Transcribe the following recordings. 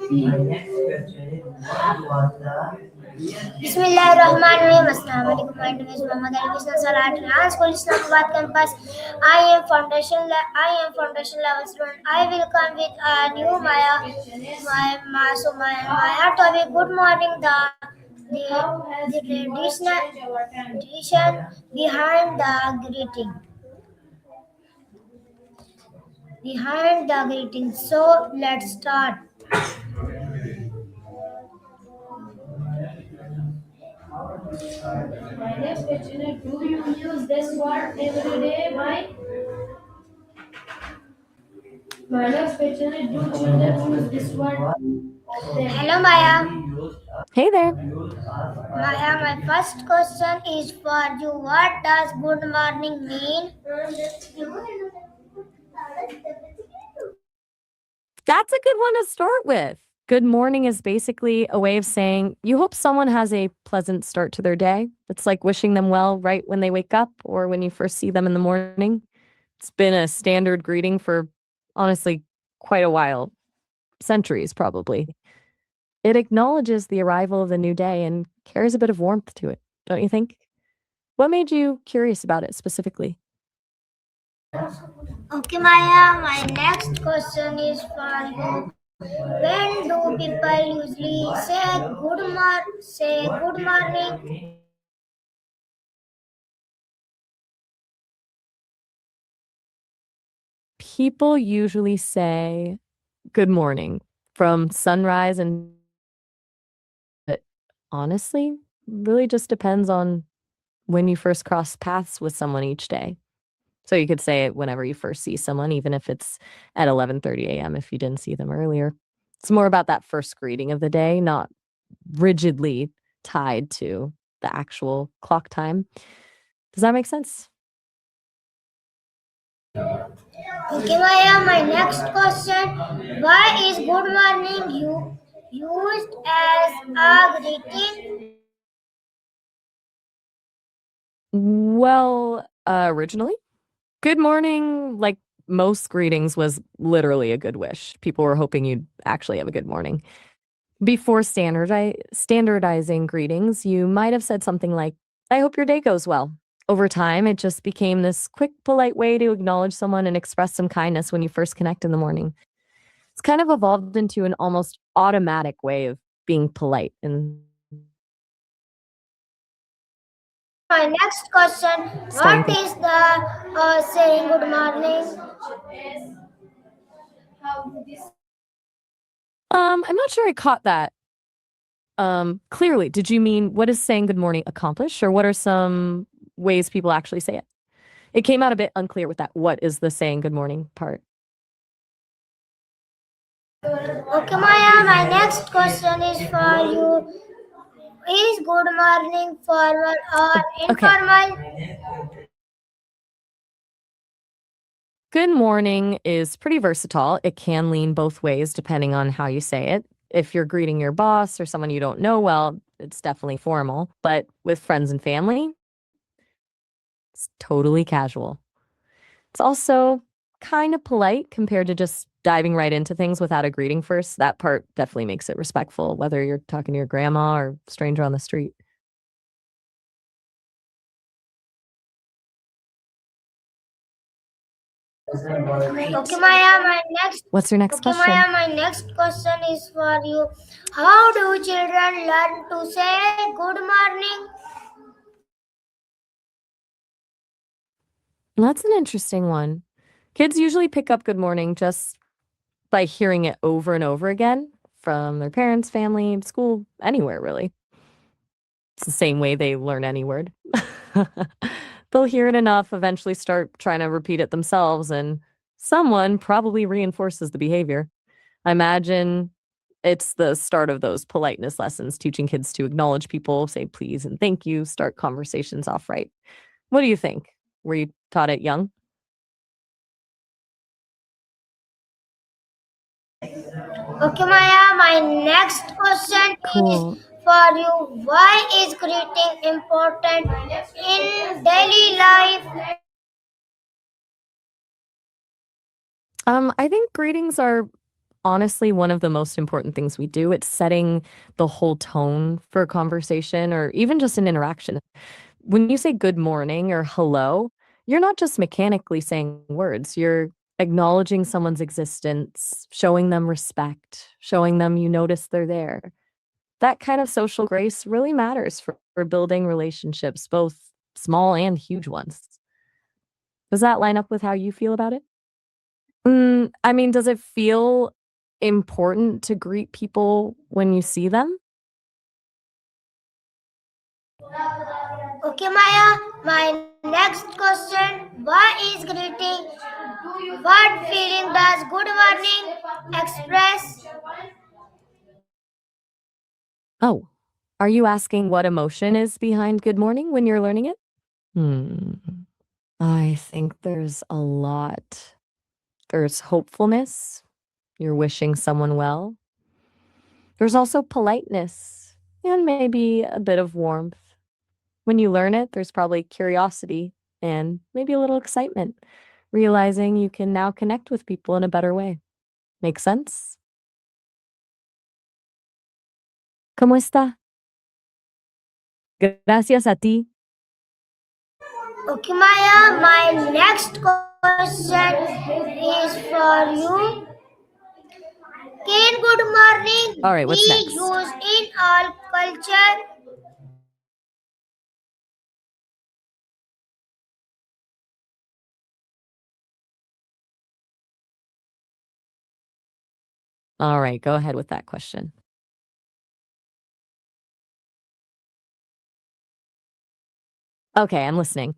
Bismillahirrahmanirrahim. Assalamu alaikum. My name is Muhammad Ali Bisna Salat. Reliance School Islamabad campus. I am foundation level student. I will come with a new Maya topic. Good morning. The tradition behind the greeting. So let's start. My next question is, do you use this word every day? My next question is, do children use this word? Hello, Maya. Hey there. Maya, my first question is for you. What does good morning mean? That's a good one to start with. Good morning is basically a way of saying you hope someone has a pleasant start to their day. It's like wishing them well right when they wake up or when you first see them in the morning. It's been a standard greeting for honestly quite a while, centuries probably. It acknowledges the arrival of the new day and carries a bit of warmth to it, don't you think? What made you curious about it specifically? Okay, Maya, my next question is for you. When do people usually say good morning? People usually say good morning from sunrise and but honestly, really just depends on when you first cross paths with someone each day. So you could say it whenever you first see someone, even if it's at 11:30 a.m. if you didn't see them earlier. It's more about that first greeting of the day, not rigidly tied to the actual clock time. Does that make sense? Okay, Maya, my next question. Why is good morning used as a greeting? Well, originally, good morning, like most greetings, was literally a good wish. People were hoping you'd actually have a good morning. Before standardizing greetings, you might have said something like, I hope your day goes well. Over time, it just became this quick, polite way to acknowledge someone and express some kindness when you first connect in the morning. It's kind of evolved into an almost automatic way of being polite. And My next question. starting What things. is the saying good morning? I'm not sure I caught that. Clearly, did you mean what does saying good morning accomplish, or what are some ways people actually say it? It came out a bit unclear with that. What is the saying good morning part? Okay, Maya, my next question is for you. Is good morning formal or Okay. informal? Good morning is pretty versatile. It can lean both ways depending on how you say it. If you're greeting your boss or someone you don't know well, it's definitely formal. But with friends and family, it's totally casual. It's also kind of polite compared to just diving right into things without a greeting first. That part definitely makes it respectful, whether you're talking to your grandma or stranger on the street. Okay, Maya, my next What's your next Okay, Maya, question? my next question is for you. How do children learn to say good morning? That's an interesting one. Kids usually pick up good morning just by hearing it over and over again from their parents, family, school, anywhere really. It's the same way they learn any word. They'll hear it enough, eventually start trying to repeat it themselves, and someone probably reinforces the behavior. I imagine it's the start of those politeness lessons, teaching kids to acknowledge people, say please and thank you, start conversations off right. What do you think? Were you taught it young? Okay, Maya, my next question is Cool. for you. Why is greeting important in daily life? I think greetings are honestly one of the most important things we do. It's setting the whole tone for a conversation or even just an interaction. When you say good morning or hello, you're not just mechanically saying words, you're acknowledging someone's existence, showing them respect, showing them you notice they're there. That kind of social grace really matters for building relationships, both small and huge ones. Does that line up with how you feel about it? I mean, does it feel important to greet people when you see them? Okay, Maya, my next question. What is greeting? What feeling does good morning express? Oh, are you asking what emotion is behind good morning when you're learning it? Hmm. I think there's a lot. There's hopefulness. You're wishing someone well. There's also politeness and maybe a bit of warmth. When you learn it, there's probably curiosity and maybe a little excitement, realizing you can now connect with people in a better way. Make sense? ¿Cómo está? Gracias a ti. Okay, Maya, my next question is for you. Can good All morning right, what's be next? used in all culture? All right, go ahead with that question. Okay, I'm listening.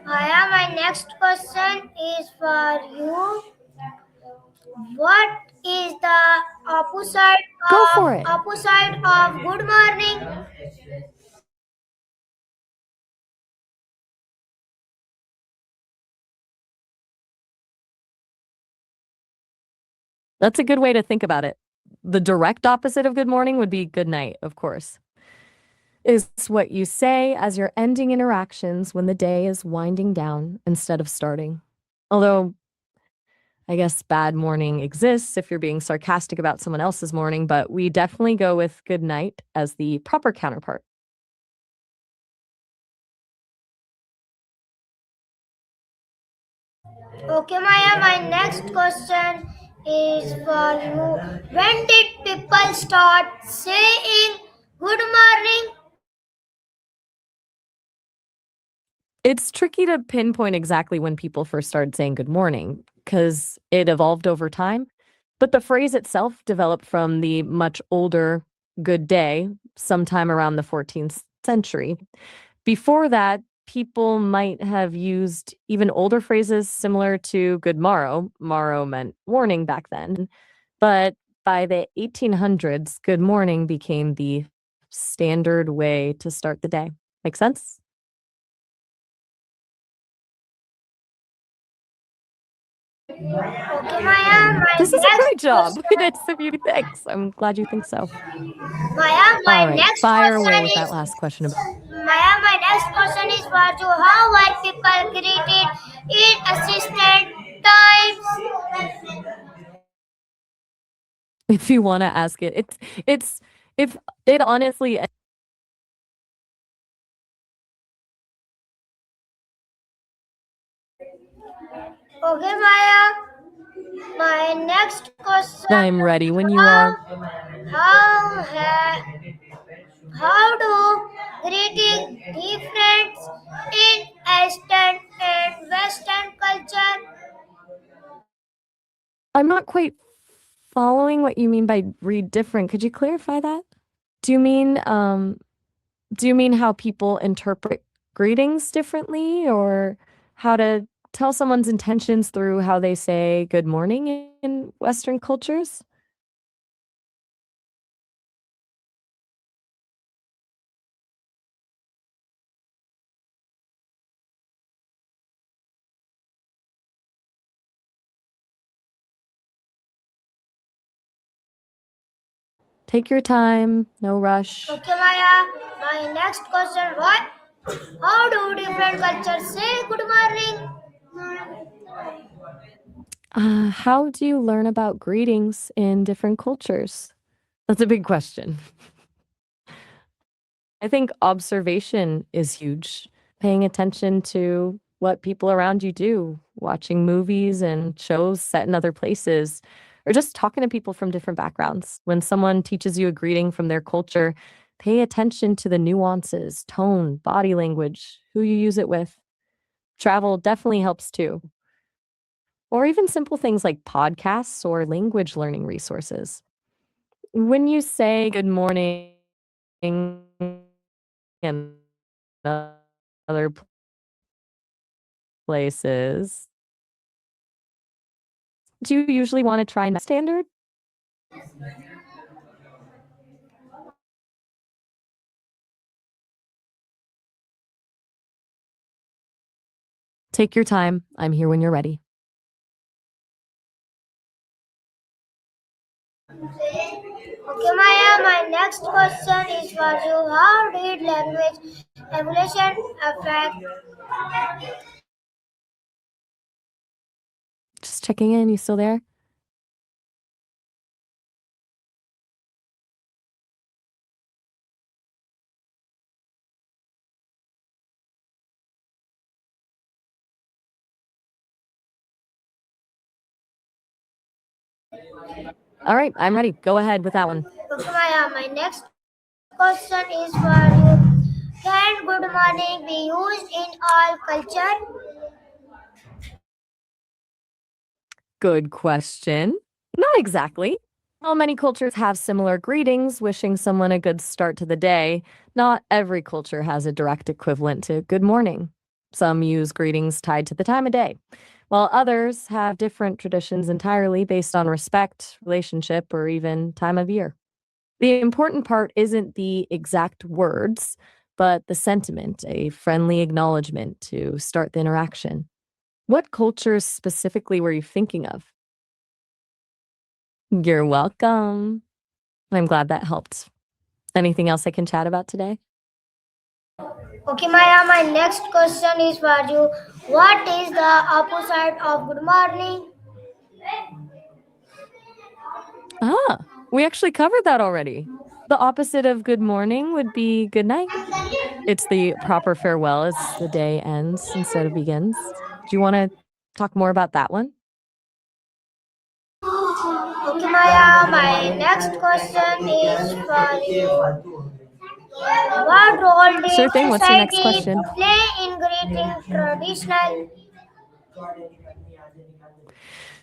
Maya, my next question is for you. What is the opposite Go of for it. good morning? That's a good way to think about it. The direct opposite of good morning would be good night, of course. Is what you say as you're ending interactions when the day is winding down instead of starting. Although, I guess bad morning exists if you're being sarcastic about someone else's morning, but we definitely go with good night as the proper counterpart. Okay, Maya, my next question is for you. When did people start saying good morning? It's tricky to pinpoint exactly when people first started saying good morning because it evolved over time. But the phrase itself developed from the much older good day sometime around the 14th century. Before that, people might have used even older phrases similar to good morrow. Morrow meant morning back then. But by the 1800s, good morning became the standard way to start the day. Make sense? Okay, Maya, my This is a next great job. It question. is a beauty. Thanks. I'm glad you think so. Maya, All my right, next fire away question with that is last question. Maya, my next question is for you. How white people greeted in assistant times? If you want to ask it, it's if it honestly. Okay, Maya. My next question: I'm ready when you How are. how ha, how do greeting different in Eastern and Western culture? I'm not quite following what you mean by read different. Could you clarify that? Do you mean do you mean how people interpret greetings differently or how to tell someone's intentions through how they say good morning in Western cultures? Take your time, no rush. Okay, Maya. My next question: What? How do different cultures say good morning? How do you learn about greetings in different cultures? That's a big question. I think observation is huge. Paying attention to what people around you do, watching movies and shows set in other places, or just talking to people from different backgrounds. When someone teaches you a greeting from their culture, pay attention to the nuances, tone, body language, who you use it with. Travel definitely helps too. Or even simple things like podcasts or language learning resources. When you say good morning in other places, do you usually want to try and standard? Take your time. I'm here when you're ready. Okay, Maya, my next question is for you. How did language evolution affect? Just checking in. You still there? All right, I'm ready. Go ahead with that one. Okay, Maya, my next question is for you. Can good morning be used in all culture? Good question. Not exactly. While many cultures have similar greetings, wishing someone a good start to the day, not every culture has a direct equivalent to good morning. Some use greetings tied to the time of day, while others have different traditions entirely based on respect, relationship, or even time of year. The important part isn't the exact words, but the sentiment, a friendly acknowledgement to start the interaction. What cultures specifically were you thinking of? You're welcome. I'm glad that helped. Anything else I can chat about today? Okay, Maya, my next question is for you. What is the opposite of good morning? Ah, we actually covered that already. The opposite of good morning would be good night. It's the proper farewell as the day ends instead of begins. Do you want to talk more about that one? Okay, Maya, my next question is for you. What role Sure did thing. What's your next society question? play in greeting traditional?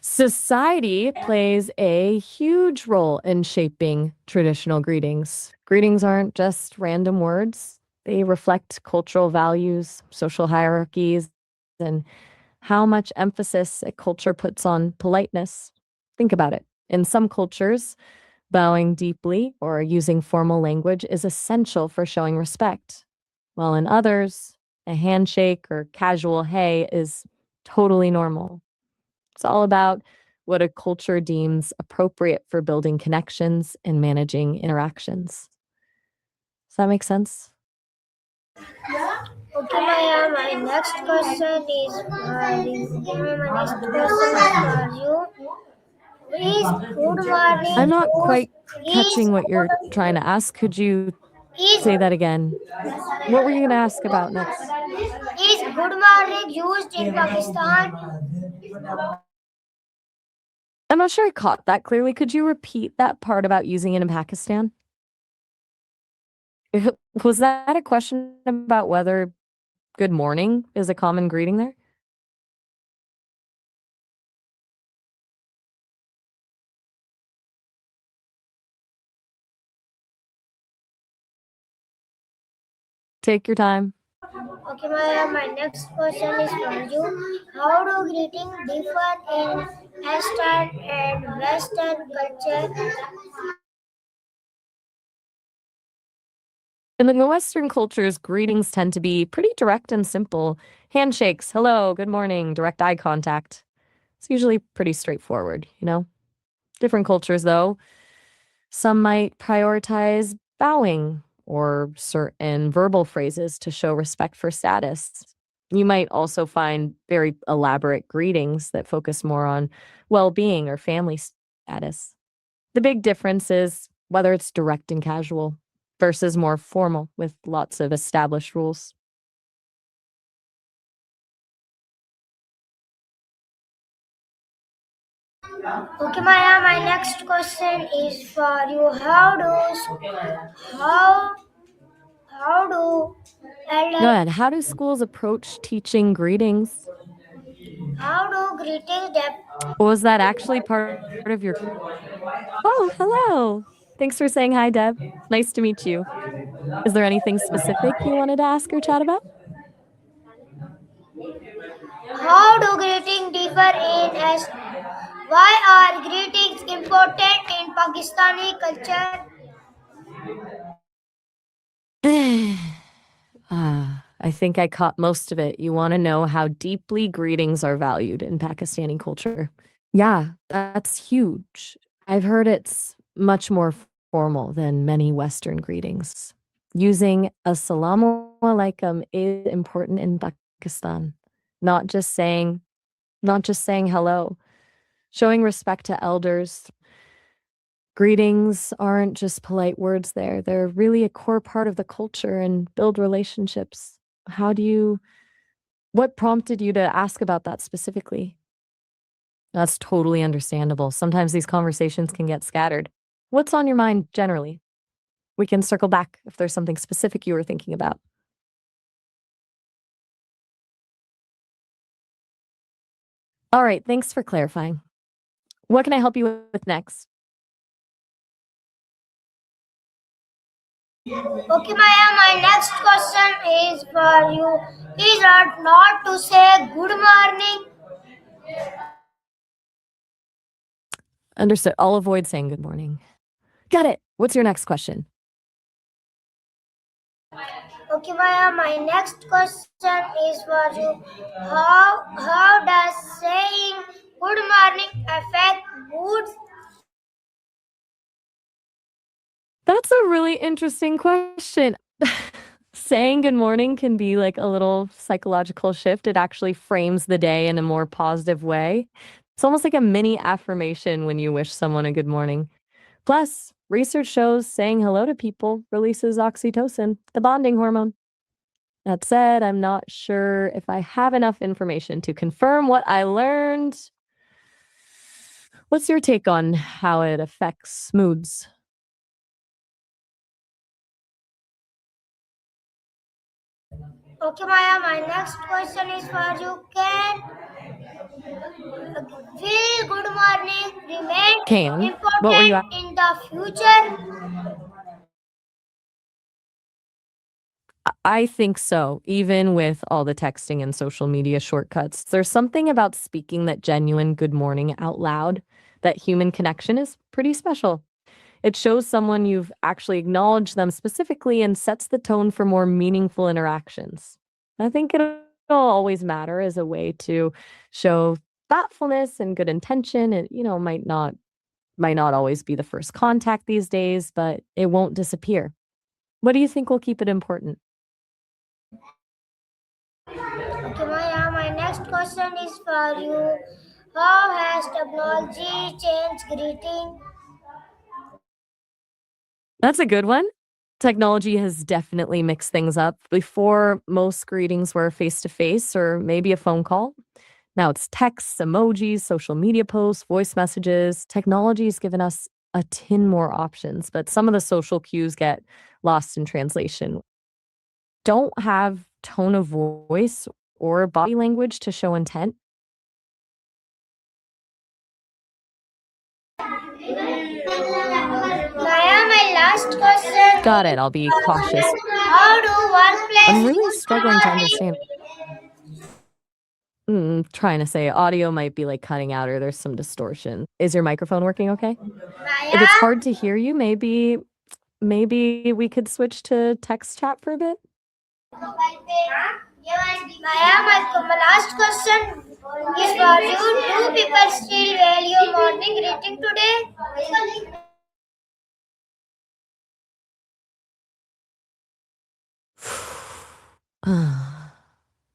Society plays a huge role in shaping traditional greetings. Greetings aren't just random words, they reflect cultural values, social hierarchies, and how much emphasis a culture puts on politeness. Think about it. In some cultures, bowing deeply or using formal language is essential for showing respect, while in others, a handshake or casual hey is totally normal. It's all about what a culture deems appropriate for building connections and managing interactions. Does that make sense? Okay, Maya, my next question is for you. Okay, Maya, my next question is for you. Is good morning I'm not used? quite Is catching what you're trying to ask. Could you is say that again? What were you going to ask about next? is good morning used in Pakistan? I'm not sure I caught that clearly. Could you repeat that part about using it in Pakistan? Was that a question about whether good morning is a common greeting there? Take your time. Okay, Maya, my next question is for you. How do greetings differ in Eastern and Western culture? In the Western cultures, greetings tend to be pretty direct and simple. Handshakes, hello, good morning, direct eye contact. It's usually pretty straightforward, you know? Different cultures, though, some might prioritize bowing or certain verbal phrases to show respect for status. You might also find very elaborate greetings that focus more on well being or family status. The big difference is whether it's direct and casual versus more formal with lots of established rules. Okay, Maya, my next question is for you. How how do Go elder ahead. How do schools approach teaching greetings? how do greetings depth? Was that actually part of your? Oh, hello. Thanks for saying hi, Deb. Nice to meet you. Is there anything specific you wanted to ask or chat about? How do greetings differ in as why are greetings important in Pakistani culture? I think I caught most of it. You want to know how deeply greetings are valued in Pakistani culture. Yeah, that's huge. I've heard it's much more formal than many Western greetings. Using assalamu alaikum is important in Pakistan. Not just saying, not just saying hello. Showing respect to elders. Greetings aren't just polite words there. They're really a core part of the culture and build relationships. How do you what prompted you to ask about that specifically? That's totally understandable. Sometimes these conversations can get scattered. What's on your mind generally? We can circle back if there's something specific you were thinking about. All right, thanks for clarifying. What can I help you with next? Okay, Maya, my next question is for you. Is it not to say good morning? Understood. I'll avoid saying good morning. Got it. What's your next question? Okay, Maya, my next question is for you. How does saying good morning affect moods? That's a really interesting question. Saying good morning can be like a little psychological shift. It actually frames the day in a more positive way. It's almost like a mini affirmation when you wish someone a good morning. Plus, research shows saying hello to people releases oxytocin, the bonding hormone. That said, I'm not sure if I have enough information to confirm what I learned. What's your take on how it affects moods? Okay, Maya, my next question is for you. Will good morning remain Can. What were you important in the future? I think so, even with all the texting and social media shortcuts. There's something about speaking that genuine good morning out loud, that human connection is pretty special. It shows someone you've actually acknowledged them specifically and sets the tone for more meaningful interactions. I think it'll always matter as a way to show thoughtfulness and good intention. It, might not always be the first contact these days, but it won't disappear. What do you think will keep it important? Okay, Maya, my next question is for you. How has technology changed greeting? That's a good one. Technology has definitely mixed things up. Before, most greetings were face to face or maybe a phone call. Now it's texts, emojis, social media posts, voice messages. Technology has given us a tin more options, but some of the social cues get lost in translation. Don't have tone of voice or body language to show intent. Maya, my last question Got is it. I'll be cautious. how do I'm workplace really use good struggling to morning? understand. Trying to say audio might be like cutting out or there's some distortion. Is your microphone working okay? If it's Maya, hard to hear you, maybe we could switch to text chat for a bit. My last question is for you. Do people still value morning greeting today?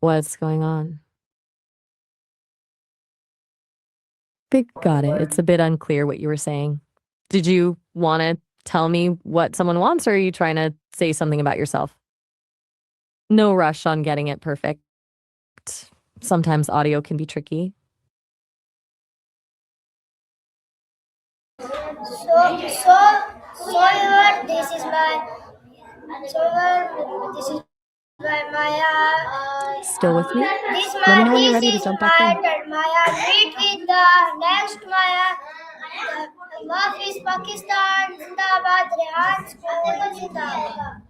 What's going on? Got it. It's a bit unclear what you were saying. Did you want to tell me what someone wants, or are you trying to say something about yourself? No rush on getting it perfect. Sometimes audio can be tricky. So, this is my Still with me? this Let me my know when you're this ready to is jump back my in. turn. Maya meet with the next Maya. Maf is Pakistan. Zindabad. Rehan School. Zindabad.